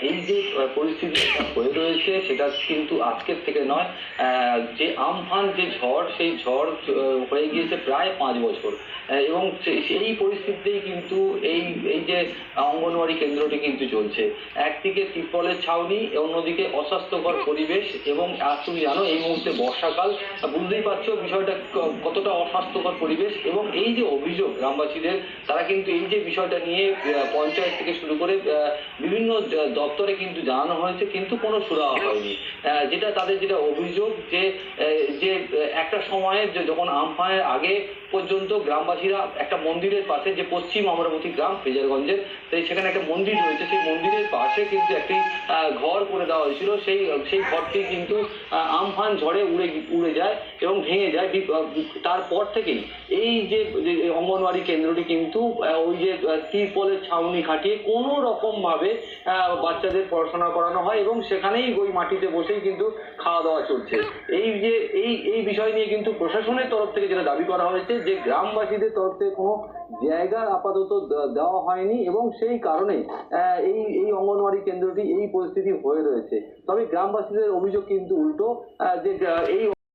এই যে পরিস্থিতিটা হয়ে রয়েছে সেটা কিন্তু আজকের থেকে নয়। যে আমফান যে ঝড়, সেই ঝড় হয়ে গিয়েছে প্রায় 5 বছর। এবং সেই পরিস্থিতিতেই কিন্তু এই এই যে অঙ্গনওয়াড়ি কেন্দ্রটি কিন্তু চলছে। একদিকে তিরপলের ছাউনি, অন্যদিকে অস্বাস্থ্যকর পরিবেশ। এবং তুমি জানো এই মুহূর্তে বর্ষাকাল, বুঝতেই পারছো বিষয়টা কতটা অস্বাস্থ্যকর পরিবেশ। এবং এই যে অভিযোগ গ্রামবাসীদের, তারা কিন্তু এই যে বিষয়টা নিয়ে পঞ্চায়েত থেকে শুরু করে বিভিন্ন দপ্তরে কিন্তু জানানো হয়েছে, কিন্তু কোনো সুরাহা হয়নি। যেটা অভিযোগ যে যে একটা সময়ে যখন আমফানের আগে পর্যন্ত গ্রামবাসীরা একটা মন্দিরের পাশে, যে পশ্চিম অমরাবতী গ্রাম ফ্রেজারগঞ্জের, সেখানে একটা মন্দির রয়েছে, সেই মন্দিরের পাশে কিন্তু একটি ঘর করে দেওয়া হয়েছিল। সেই ঘরটি কিন্তু আমফান ঝড়ে উড়ে যায় এবং ভেঙে যায়। তারপর থেকেই এই যে অঙ্গনওয়াড়ি কেন্দ্রটি কিন্তু ওই যে তিরপলের ছাউনি খাটিয়ে কোনো রকম ভাবে বাচ্চাদের পড়াশোনা করানো হয়, এবং সেখানেই ওই মাটিতে বসেই কিন্তু খাওয়া দাওয়া চলছে। এই যে এই বিষয় নিয়ে কিন্তু প্রশাসনের তরফ থেকে যেটা দাবি করা হয়েছে, যে গ্রামবাসীদের তরফ থেকে কোনো জায়গা আপাতত দেওয়া হয়নি, এবং সেই কারণে এই অঙ্গনওয়াড়ি কেন্দ্রটি এই পরিস্থিতি হয়ে রয়েছে। তবে গ্রামবাসীদের অভিযোগ কিন্তু উল্টো, যে এই